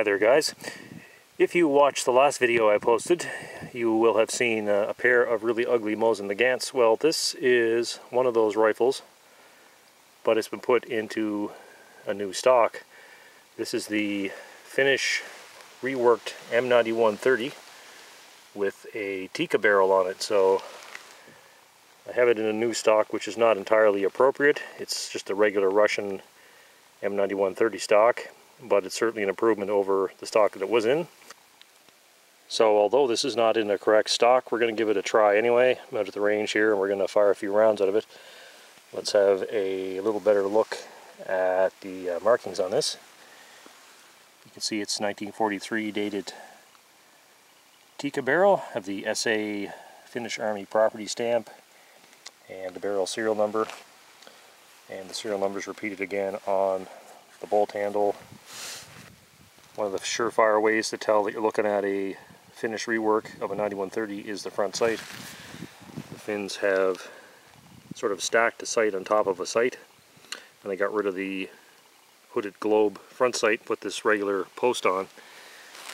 there guys. If you watched the last video I posted, you will have seen a pair of really ugly Mosin Nagants. Well, this is one of those rifles, but it's been put into a new stock. This is the Finnish reworked M9130 with a Tikka barrel on it. So I have it in a new stock, which is not entirely appropriate. It's just a regular Russian M9130 stock, but it's certainly an improvement over the stock that it was in. So although this is not in the correct stock, we're going to give it a try anyway. I'm out at the range here and we're going to fire a few rounds out of it. Let's have a little better look at the markings on this. You can see it's 1943 dated Tikka barrel, have the SA Finnish Army property stamp and the barrel serial number. And the serial number is repeated again on the bolt handle. One of the surefire ways to tell that you're looking at a Finnish rework of a 9130 is the front sight. The Finns have sort of stacked a sight on top of a sight, and they got rid of the hooded globe front sight, put this regular post on,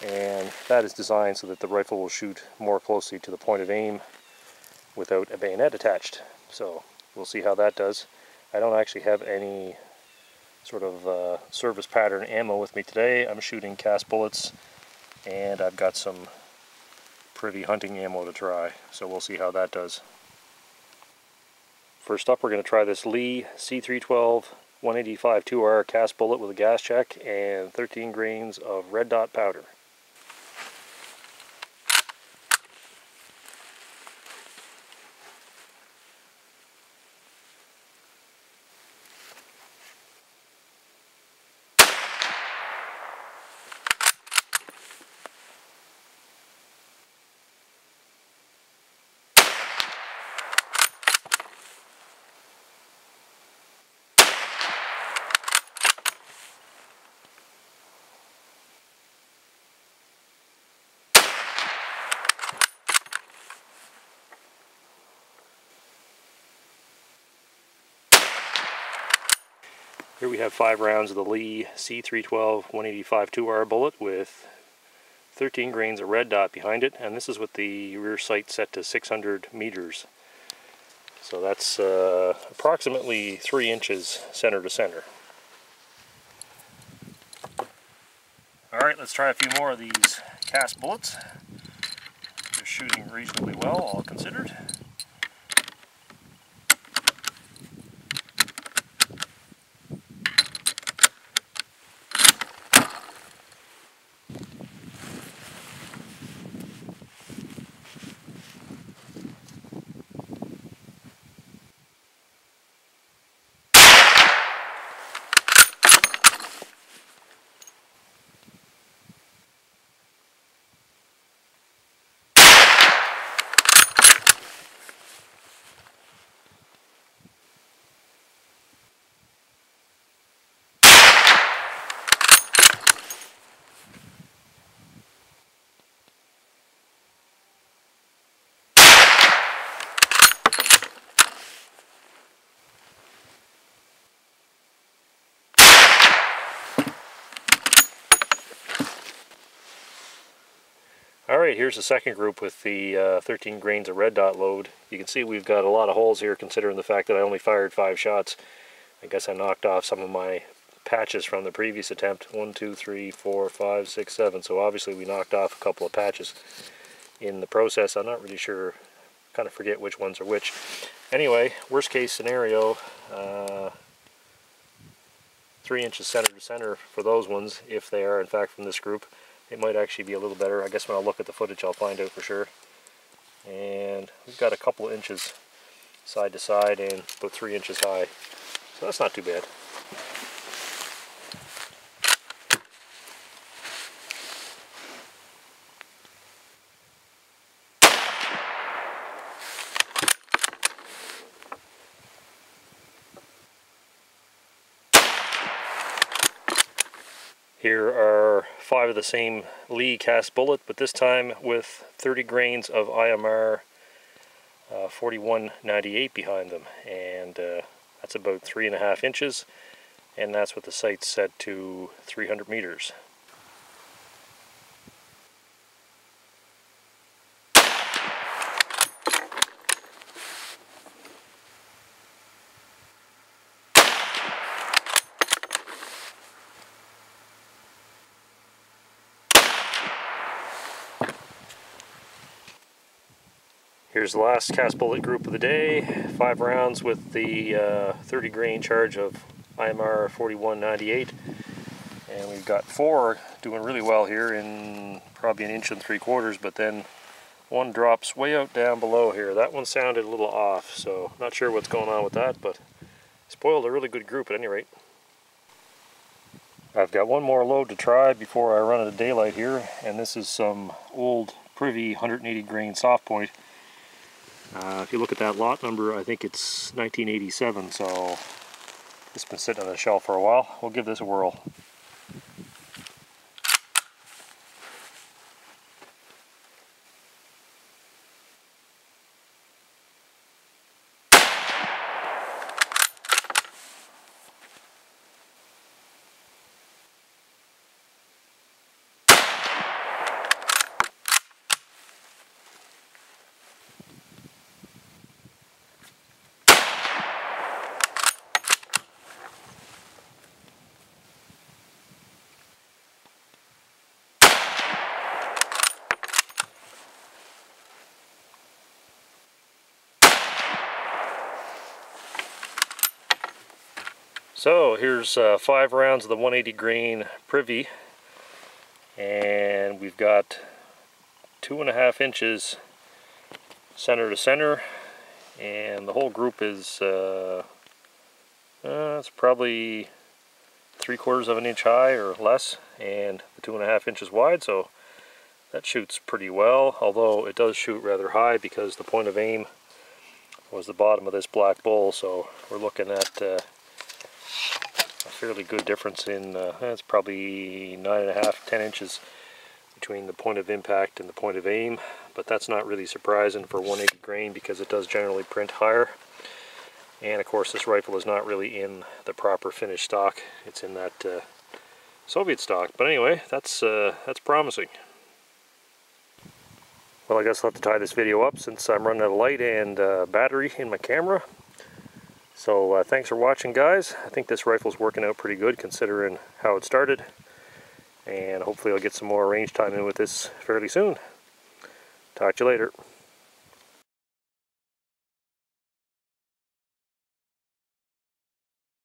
and that is designed so that the rifle will shoot more closely to the point of aim without a bayonet attached. So we'll see how that does. I don't actually have any sort of service pattern ammo with me today. I'm shooting cast bullets, and I've got some pretty hunting ammo to try, so we'll see how that does. First up, we're going to try this Lee C312 185 2R cast bullet with a gas check and 13 grains of red dot powder. Here we have 5 rounds of the Lee C312 185 2R bullet with 13 grains of red dot behind it, and this is with the rear sight set to 600 meters. So that's approximately 3 inches center to center. Alright, let's try a few more of these cast bullets. They're shooting reasonably well, all considered. Alright, here's the second group with the 13 grains of red dot load. You can see we've got a lot of holes here considering the fact that I only fired 5 shots. I guess I knocked off some of my patches from the previous attempt. 1, 2, 3, 4, 5, 6, 7. So obviously we knocked off a couple of patches in the process. I'm not really sure, kind of forget which ones are which. Anyway, worst case scenario, 3 inches center to center for those ones, if they are in fact from this group. It might actually be a little better. I guess when I look at the footage I'll find out for sure. And we've got a couple of inches side to side and about 3 inches high. So that's not too bad. Here are 5 of the same Lee cast bullet, but this time with 30 grains of IMR 4198 behind them, and that's about 3.5 inches, and that's with the sights set to 300 meters. Here's the last cast bullet group of the day. 5 rounds with the 30 grain charge of IMR 4198. And we've got 4 doing really well here in probably 1 3/4 inches, but then one drops way out down below here. That one sounded a little off, so not sure what's going on with that, but spoiled a really good group at any rate. I've got one more load to try before I run out of daylight here, and this is some old Privy 180 grain soft point. If you look at that lot number, I think it's 1987, so it's been sitting on the shelf for a while. We'll give this a whirl. So here's 5 rounds of the 180 grain Privy, and we've got 2.5 inches center to center, and the whole group is it's probably 3/4 of an inch high or less, and 2.5 inches wide, so that shoots pretty well, although it does shoot rather high because the point of aim was the bottom of this black bowl, so we're looking at a fairly good difference in, it's probably 9.5, 10 inches between the point of impact and the point of aim, but that's not really surprising for 180 grain because it does generally print higher. And of course this rifle is not really in the proper finished stock, it's in that Soviet stock, but anyway, that's promising. Well, I guess I'll have to tie this video up since I'm running out of light and battery in my camera. So thanks for watching, guys. I think this rifle's working out pretty good considering how it started, and hopefully I'll get some more range time in with this fairly soon. Talk to you later.